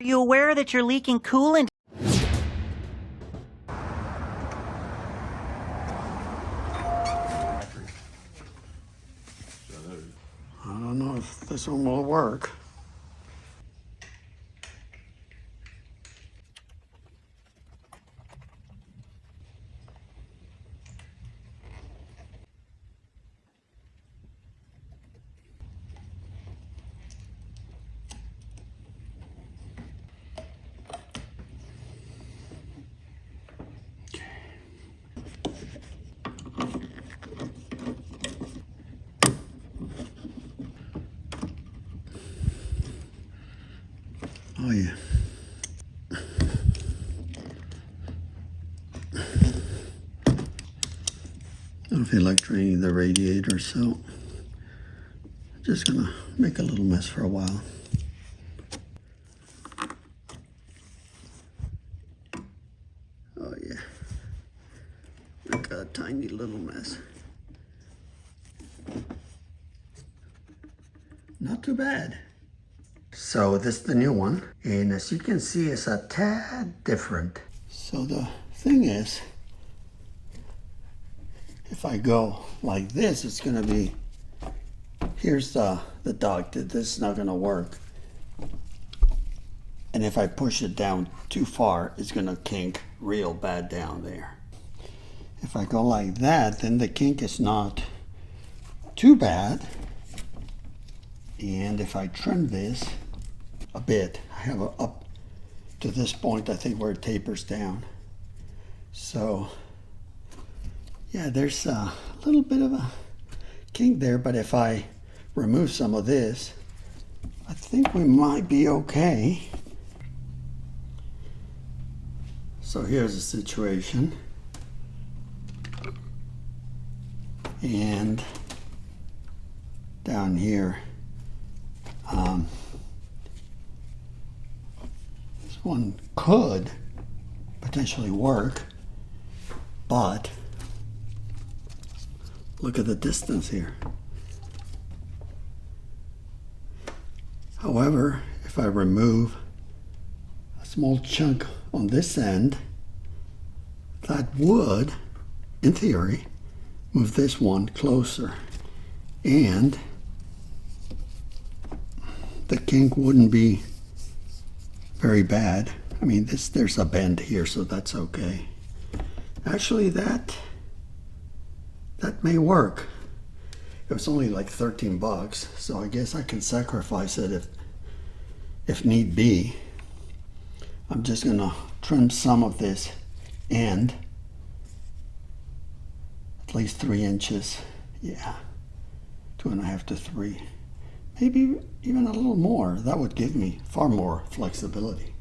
Are you aware that you're leaking coolant? I don't know if this one will work. Oh yeah. I don't feel like draining the radiator, so just gonna make a little mess for a while. Oh yeah, like a tiny little mess. Not too bad. So this is the new one, and as you can see, it's a tad different. So the thing is, if I go like this, it's gonna be, here's the duct. This is not gonna work. And if I push it down too far, it's gonna kink real bad down there. If I go like that, then the kink is not too bad. And if I trim this a bit, I have a up to this point, I think, where it tapers down. So yeah, there's a little bit of a kink there, but if I remove some of this, I think we might be okay. So here's the situation. And down here, this one could potentially work, but look at the distance here. However, if I remove a small chunk on this end, that would, in theory, move this one closer, and the kink wouldn't be very bad. I mean, there's a bend here, so that's okay. Actually, that may work. It was only like 13 bucks, so I guess I can sacrifice it if need be. I'm just gonna trim some of this end, at least 3 inches. Yeah, 2.5 to 3, maybe even a little more. That would give me far more flexibility.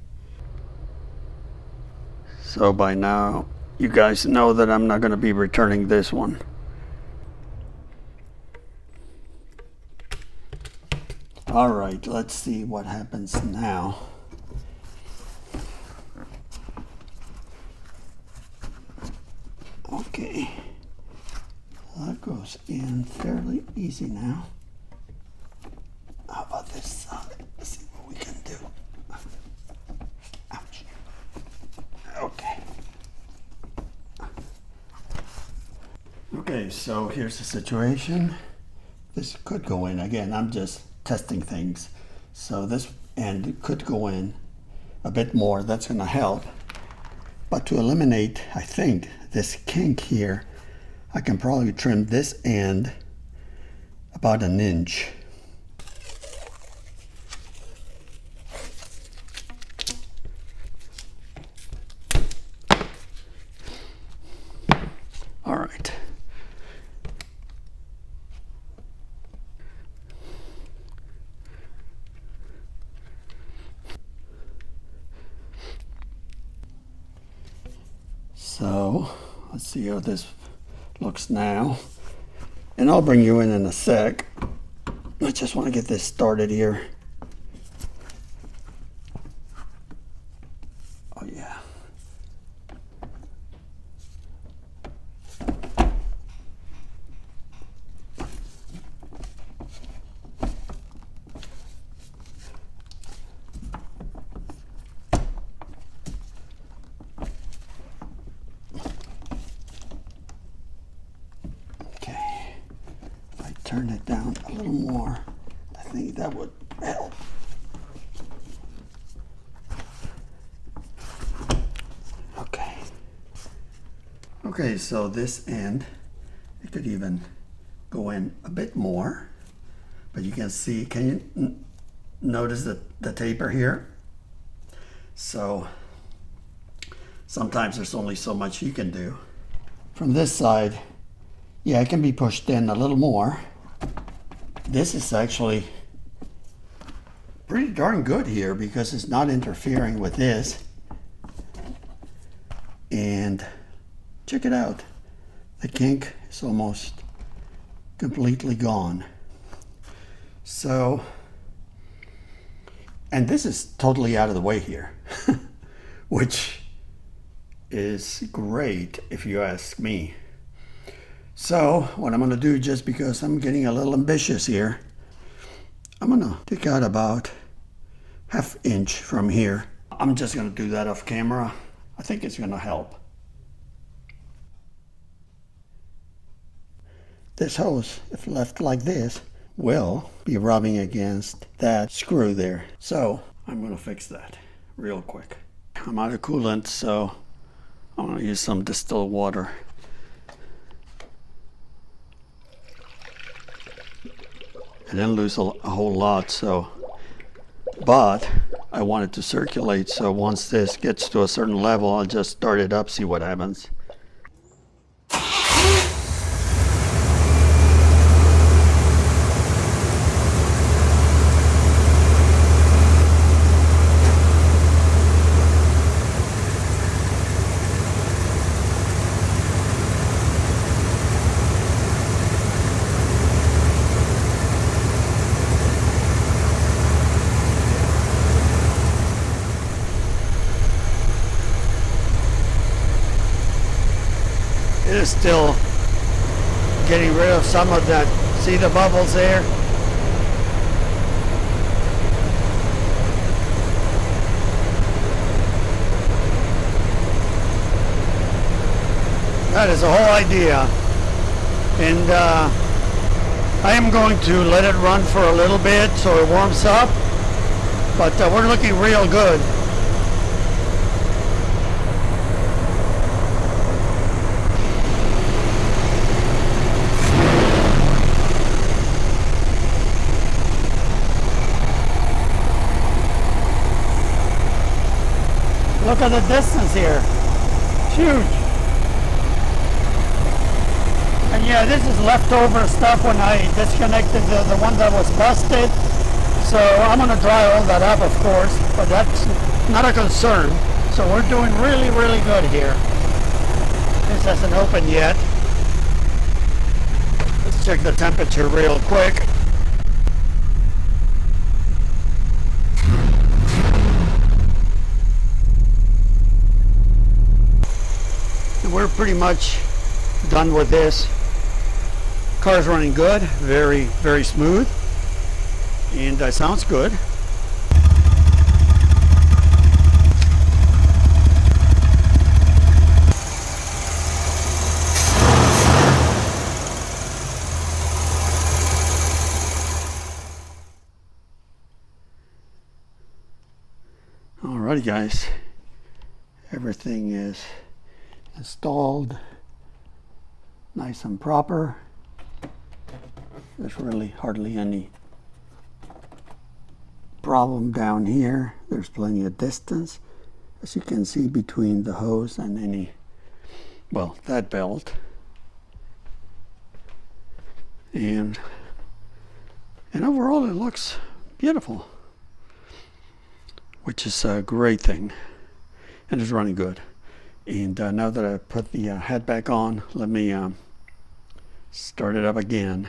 So by now, you guys know that I'm not gonna be returning this one. All right, let's see what happens now. Okay, that goes in fairly easy now. How about this side? Let's see what we can do. Ouch. Okay. Okay, so here's the situation. This could go in. Again, I'm just testing things. So this end could go in a bit more. That's going to help. But to eliminate, I think, this kink here, I can probably trim this end about 1 inch. All right. So let's see how this looks now. And I'll bring you in a sec. I just want to get this started here. Oh yeah. turn it down a little more. I think that would help. Okay. Okay, so this end, it could even go in a bit more, but you can see, can you notice the taper here? So sometimes there's only so much you can do. From this side, yeah, it can be pushed in a little more. This is actually pretty darn good here because it's not interfering with this. And check it out. The kink is almost completely gone. So, and this is totally out of the way here, which is great if you ask me. So what I'm going to do, just because I'm getting a little ambitious here, I'm going to take out about ½ inch from here. I'm just going to do that off camera. I think it's going to help. This hose, if left like this, will be rubbing against that screw there. So I'm going to fix that real quick. I'm out of coolant, so I'm going to use some distilled water. I didn't lose a whole lot, so, but I want it to circulate, so once this gets to a certain level, I'll just start it up, see what happens. It is still getting rid of some of that. See the bubbles there? That is the whole idea. And I am going to let it run for a little bit so it warms up. But we're looking real good. Look at the distance here. It's huge. And yeah, this is leftover stuff when I disconnected the one that was busted. So I'm going to dry all that up, of course, but that's not a concern. So we're doing really, really good here. This hasn't opened yet. Let's check the temperature real quick. We're pretty much done with this. Car's running good, very, very smooth, and sounds good. Alrighty guys, everything is installed nice and proper. There's really hardly any problem down here. There's plenty of distance, as you can see, between the hose and any, well, that belt. And overall it looks beautiful, which is a great thing, and it's running good. And now that I put the head back on, let me start it up again.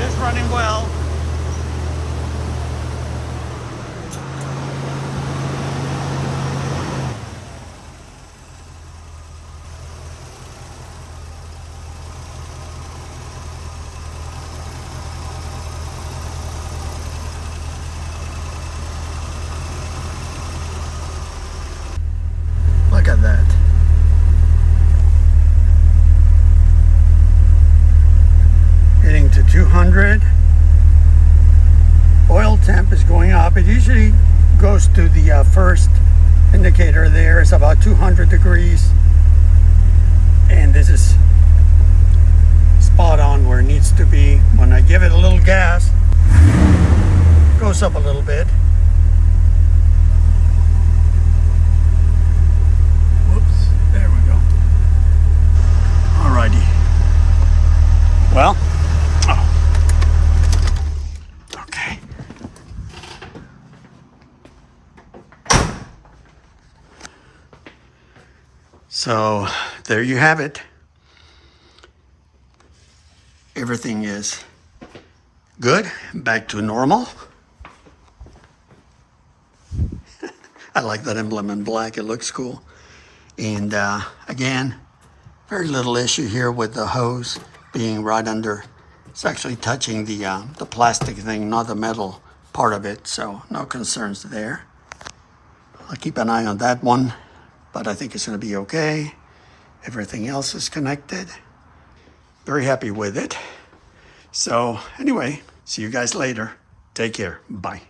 It's running well. first indicator there is about 200 degrees, and this is spot on where it needs to be. When I give it a little gas, it goes up a little bit. Whoops, there we go. Alrighty. Well, okay. So there you have it. Everything is good, back to normal. I like that emblem in black, it looks cool. And again, very little issue here with the hose being right under. It's actually touching the plastic thing, not the metal part of it, so no concerns there. I'll keep an eye on that one, but I think it's going to be okay. Everything else is connected. Very happy with it. So anyway, see you guys later. Take care. Bye.